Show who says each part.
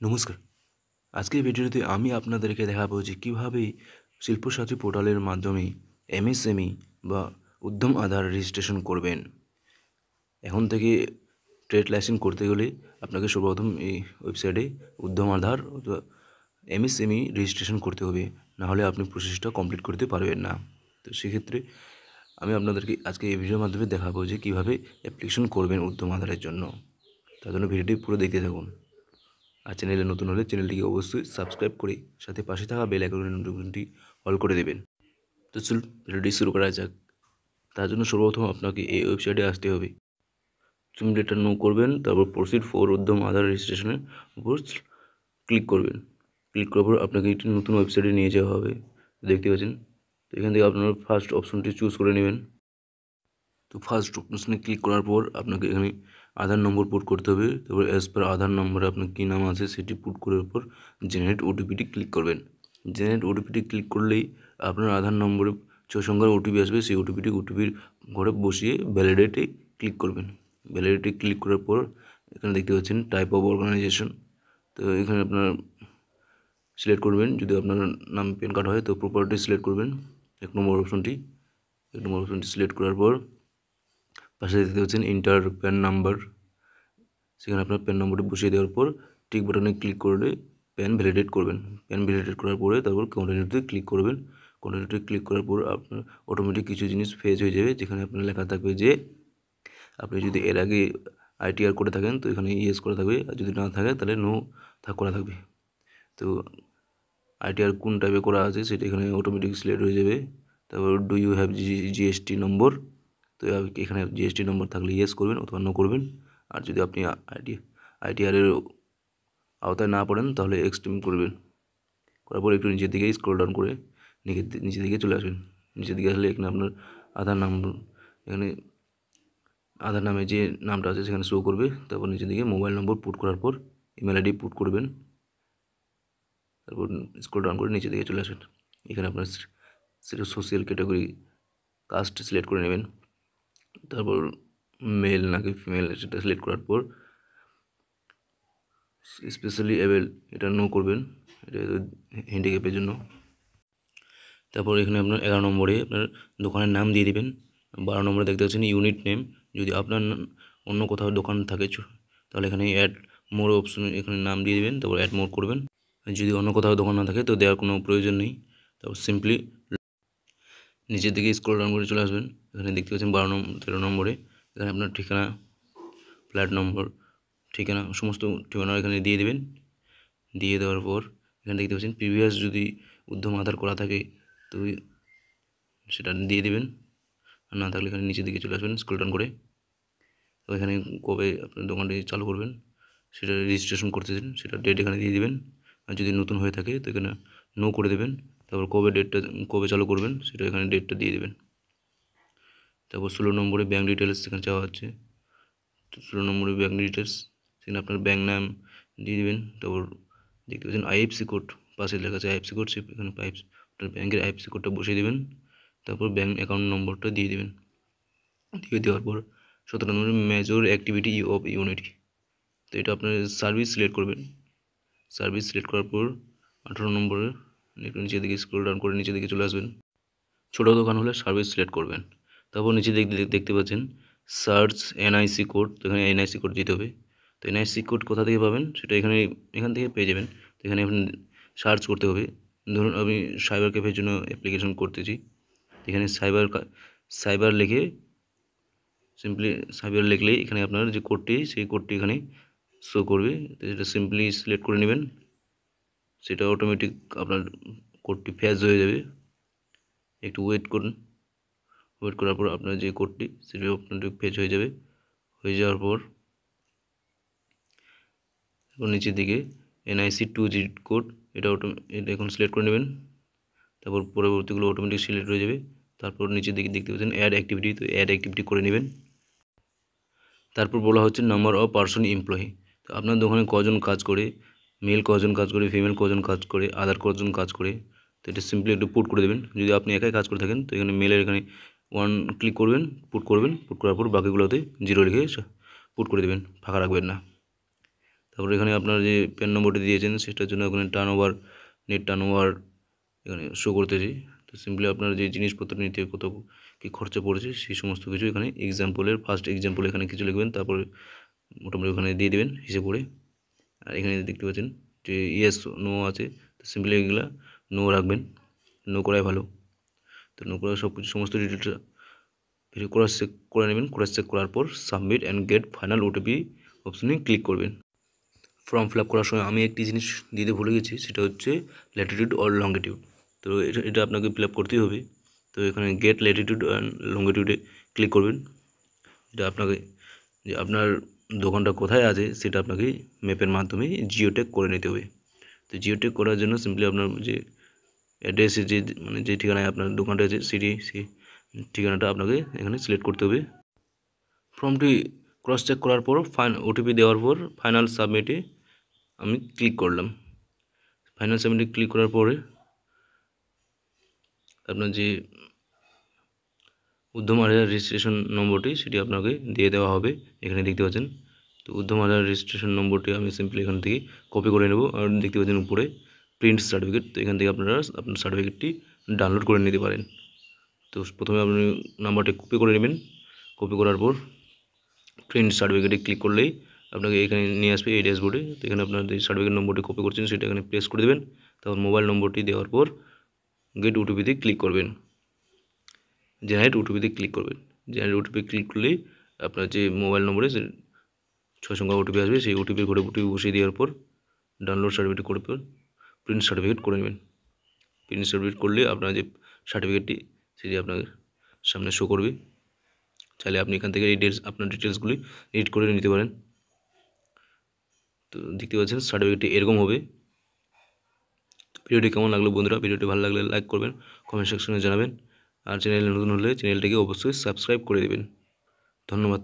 Speaker 1: নমস্কার। আজকের ভিডিওতে আমি আপনাদেরকে দেখাবো যে কীভাবে শিল্পসাথী পোর্টালের মাধ্যমে এমএসএমই বা উদ্যম আধার রেজিস্ট্রেশন করবেন। এখন থেকে ট্রেড লাইসেন্স করতে গেলে আপনাকে সর্বপ্রথম এই ওয়েবসাইটে উদ্যম আধার অথবা এমএসএমই রেজিস্ট্রেশন করতে হবে, নাহলে আপনি প্রসেসটা কমপ্লিট করতে পারবেন না। তো সেক্ষেত্রে আমি আপনাদেরকে আজকে এই ভিডিওর মাধ্যমে দেখাবো যে কীভাবে অ্যাপ্লিকেশন করবেন উদ্যম আধারের জন্য। তার জন্য ভিডিওটি পুরো দেখতে থাকুন। আর চ্যানেলে নতুন হলে চ্যানেলটিকে অবশ্যই সাবস্ক্রাইব করে সাথে পাশে থাকা বেল আইকনের নোটিফিকেশনটি অল করে দেবেন। তো চলুন ভিডিওটি শুরু করা যাক। তার জন্য সর্বপ্রথম আপনাকে এই ওয়েবসাইটে আসতে হবে। সিমুলেটর নো করবেন, তারপর প্রসিড ফর উদ্যম আধার রেজিস্ট্রেশনের উপর ক্লিক করবেন। ক্লিক করার পর আপনাকে একটি নতুন ওয়েবসাইটে নিয়ে যাওয়া হবে, দেখতে পাচ্ছেন। তো এখান থেকে আপনারা ফার্স্ট অপশনটি চুজ করে নেবেন। তো ফার্স্ট অপশনে ক্লিক করার পর আপনাকে এখানে আধার নম্বর পুট করতে হবে। তারপর অ্যাজ পার আধার নম্বরে আপনার কী নাম আছে সেটি পুট করার পর জেনারেট ওটিপিটি ক্লিক করবেন। জেনারেট ওটিপিটি ক্লিক করলেই আপনার আধার নম্বরে 6 সংখ্যার ওটিপি আসবে। সেই ওটিপির ঘরে বসিয়ে ভ্যালিডেটে ক্লিক করবেন। ভ্যালিডেটে ক্লিক করার পর এখানে দেখতে পাচ্ছেন টাইপ অফ অর্গানাইজেশন। তো এখানে আপনার সিলেক্ট করবেন, যদি আপনার নাম প্যান কার্ড হয় তো প্রপার্টি সিলেক্ট করবেন এক নম্বর অপশনটি সিলেক্ট করার পর পাশে দেখতে পাচ্ছেন ইন্টার প্যান নাম্বার। সেখানে আপনার প্যান নম্বরটি বসিয়ে দেওয়ার পর টিক বাটনে ক্লিক করলে প্যান ভ্যালিডেট করবেন। প্যান ভ্যালিডেট করার পরে তারপর কন্টিনিউতে ক্লিক করবেন। কন্টিনিউতে ক্লিক করার পর আপনার অটোমেটিক কিছু জিনিস ফেজ হয়ে যাবে, যেখানে আপনার লেখা থাকবে যে আপনি যদি এর আগে আইটিআর করে থাকেন তো এখানে ইয়েস করা থাকবে, আর যদি না থাকে তাহলে নো করা থাকবে। তো আইটিআর কোন টাইপে করা আছে সেটা এখানে অটোমেটিক সিলেক্ট হয়ে যাবে। তারপর ডু ইউ হ্যাভ জিএসটি নম্বর, তো এখানে জিএসটি নম্বর থাকলে ইয়েস করবেন অথবা নো করবেন। আর যদি আপনি আইটিআরের আওতায় না পড়েন তাহলে এক্সটেন্ড করবেন। করার পর একটু নিচের দিকে স্ক্রল ডাউন করে নিচের দিকে চলে আসবেন। নিচের দিকে আসলে এখানে আপনার আধার নম্বর, এখানে আধার নামে যে নামটা আছে সেখানে শো করবে। তারপর নিচের দিকে মোবাইল নম্বর পুট করার পর ইমেল আইডি পুট করবেন। তারপর স্ক্রল ডাউন করে নিচের দিকে চলে আসবেন। এখানে আপনার সেটা সোশ্যাল ক্যাটাগরি কাস্ট সিলেক্ট করে নেবেন। তারপর মেল নাকি ফিমেল সেটা সিলেক্ট করার পর স্পেশালি অ্যাবেল এটা নো করবেন, এটা হ্যান্ডিক্যাপের জন্য। তারপর এখানে আপনার 11 নম্বরে আপনার দোকানের নাম দিয়ে দেবেন। 12 নম্বরে দেখতে পাচ্ছেন ইউনিট নেম। যদি আপনার অন্য কোথাও দোকান থাকে তাহলে এখানে অ্যাড মোর অপশন এখানে নাম দিয়ে দেবেন, তারপর অ্যাড মোর করবেন। যদি অন্য কোথাও দোকান না থাকে তো দেওয়ার কোনো প্রয়োজন নেই। তারপর সিম্পলি নিচের দিকে স্ক্রল ডাউন করে চলে আসবেন। এখানে দেখতে পাচ্ছেন 13 নম্বরে এখানে আপনার ঠিকানা, ফ্ল্যাট নম্বর, ঠিকানা সমস্ত ঠিকানা এখানে দিয়ে দেবেন। দিয়ে দেওয়ার পর এখানে দেখতে পাচ্ছেন প্রিভিয়াস যদি উদ্যম আধার করা থাকে তো সেটা দিয়ে দেবেন, আর না থাকলে এখানে নিচের দিকে চলে আসবেন স্ক্রল ডাউন করে। তো এখানে কবে আপনার দোকানটি চালু করবেন সেটা রেজিস্ট্রেশন করতেছেন সেটা ডেট এখানে দিয়ে দেবেন। আর যদি নতুন হয়ে থাকে তো এখানে নো করে দেবেন। তারপর কবে চালু করবেন সেটা এখানে ডেটটা দিয়ে দেবেন। তারপর 16 নম্বরে ব্যাঙ্ক ডিটেলস সেখানে চাওয়া হচ্ছে। তো 16 নম্বরে ব্যাঙ্ক ডিটেলস সেখানে আপনার ব্যাঙ্ক নাম দিয়ে দেবেন। তারপর দেখতে পাচ্ছেন আইএফসি কোড পাশে লেখা আছে আইএফসি কোড, এখানে আপনার ব্যাঙ্কের আইএফসি কোডটা বসিয়ে দেবেন। তারপর ব্যাঙ্ক অ্যাকাউন্ট নম্বরটা দিয়ে দেবেন। দিয়ে দেওয়ার পর 17 নম্বরে মেজর অ্যাক্টিভিটি অফ ইউনিটি, তো এটা আপনার সার্ভিস সিলেক্ট করবেন। সার্ভিস সিলেক্ট করার পর 18 নম্বরে একটু নিচের দিকে স্ক্রল ডাউন করে নিচের দিকে চলে আসবেন। ছোটো দোকান হলে সার্ভিস সিলেক্ট করবেন। তারপর নিচে দেখতে পাচ্ছেন সার্চ এনআইসি কোড, তো এখানে এনআইসি কোড দিতে হবে। তো এনআইসি কোড কোথা থেকে পাবেন সেটা এখান থেকে পেয়ে যাবেন। তো এখানে আপনি সার্চ করতে হবে। ধরুন আমি সাইবার ক্যাফের জন্য অ্যাপ্লিকেশন করতেছি, এখানে সাইবার লিখে সিম্পলি সাইবার লিখলেই এখানে আপনার যে কোডটি সেই কোডটি এখানে শো করবে। তো সেটা সিম্পলি সিলেক্ট করে নেবেন, সেটা অটোমেটিক আপনার কোডটি ফ্যাচ হয়ে যাবে। একটু ওয়েট করুন, ওয়েট করার পর আপনার যে কোডটি সেটা অটোমেটিক ফেচ হয়ে যাবে। হয়ে যাওয়ার পর এখন নিচের দিকে এনআইসি 2 ডিজিট কোড এটা এখন সিলেক্ট করে নেবেন। তারপর পরবর্তীগুলো অটোমেটিক সিলেক্ট হয়ে যাবে। তারপর নিচের দিকে দেখতে পাচ্ছেন অ্যাড অ্যাক্টিভিটি, তো অ্যাড অ্যাক্টিভিটি করে নেবেন। তারপর বলা হচ্ছে নাম্বার অফ পার্সন এমপ্লয়ি, তো আপনার দোকানে কজন কাজ করে, মেল কজন কাজ করে, ফিমেল কজন কাজ করে, আদার কজন কাজ করে, তো এটা সিম্পলি একটু পুট করে দেবেন। যদি আপনি একাই কাজ করে থাকেন তো এখানে মেলের এখানে 1 ক্লিক করবেন, পুট করার পর বাকিগুলোতে 0 লিখে পুট করে দেবেন, ফাঁকা রাখবেন না। তারপরে এখানে আপনার যে প্যান নম্বরটি দিয়েছেন সেটার জন্য ওখানে টার্নওভার নেট টার্নওভার এখানে শো করতেছে। তো সিম্পলি আপনার যে জিনিসপত্র নিতে কত কী খরচা পড়েছে সেই সমস্ত কিছু এখানে এক্সাম্পলের ফার্স্ট এক্সাম্পল এখানে কিছু লিখবেন, তারপরে মোটামুটি ওখানে দিয়ে দেবেন হিসেব করে। আর এখানে দেখতে পাচ্ছেন যে ইয়েস নো আছে, তো সিম্পলি এগুলা নো রাখবেন, নো করাই ভালো। তো নো করা সব কিছু সমস্ত ডিটেলসটা ক্রস চেক করে নেবেন। ক্রস চেক করার পর submit and get final OTP অপশনে ক্লিক করবেন। ফর্ম ফিল আপ করার সময় আমি একটি জিনিস দিতে ভুলে গেছি, সেটা হচ্ছে ল্যাটিটিউড অর লঙ্গিটিউড। তো এটা আপনাকে ফিল আপ করতেই হবে। তো এখানে গেট ল্যাটিটিউড অ্যান্ড লঙ্গিটিউডে ক্লিক করবেন। এটা আপনাকে যে আপনার দোকানটা কোথায় আছে সেটা আপনাকে ম্যাপের মাধ্যমে জিওটেক করে নিতে হবে। তো জিওটেক করার জন্য সিম্পলি আপনার যে অ্যাড্রেসে যে মানে যে ঠিকানায় আপনার দোকানটা আছে সেই ঠিকানাটা আপনাকে এখানে সিলেক্ট করতে হবে। ফর্মটি ক্রস চেক করার পর ওটিপি দেওয়ার পর ফাইনাল সাবমিটে আমি ক্লিক করলাম। ফাইনাল সাবমিটে ক্লিক করার পরে আপনার যে উদ্যম আধার রেজিস্ট্রেশন নম্বরটি সেটি আপনাকে দিয়ে দেওয়া হবে, এখানে দেখতে পাচ্ছেন। তো উদ্যম আধার রেজিস্ট্রেশন নম্বরটি আমি সিম্পলি এখান থেকে কপি করে নেব। আর দেখতে পাচ্ছেন উপরে প্রিন্ট সার্টিফিকেট, তো এখান থেকে আপনারা আপনার সার্টিফিকেটটি ডাউনলোড করে নিতে পারেন। তো প্রথমে আপনি নাম্বারটি কপি করে নেবেন। কপি করার পর প্রিন্ট সার্টিফিকেটে ক্লিক করলেই আপনাকে এখানে নিয়ে আসবে এই ড্যাশবোর্ডে। তো এখানে আপনার যে সার্টিফিকেট নম্বরটি কপি করছেন সেটা এখানে প্লেস করে দেবেন। তারপর মোবাইল নম্বরটি দেওয়ার পর গেট ওটিপিতে ক্লিক করবেন, জেনারেট ওটিপিতে ক্লিক করবেন। জেনারেট ওটিপি ক্লিক করলেই আপনার যে মোবাইল নম্বরে যে 6 সংখ্যা ওটিপি আসবে সেই ওটিপির ঘরে ওটিপি বসিয়ে দেওয়ার পর ডাউনলোড সার্টিফিকেট করে পর প্রিন্ট সার্টিফিকেট করে নেবেন। প্রিন্ট সার্টিফিকেট করলে আপনার যে সার্টিফিকেটটি সেটি আপনার সামনে শো করবে। চাইলে আপনি এখান থেকে আপনার ডিটেলসগুলি এডিট করে নিতে পারেন। তো দেখতে পাচ্ছেন সার্টিফিকেটটি এরকম হবে। ভিডিওটি কেমন লাগলো বন্ধুরা? ভিডিওটি ভালো লাগলে লাইক করবেন, কমেন্ট সেকশনে জানাবেন। আর চ্যানেলে নতুন হলে চ্যানেলটিকে অবশ্যই সাবস্ক্রাইব করে দেবেন। ধন্যবাদ।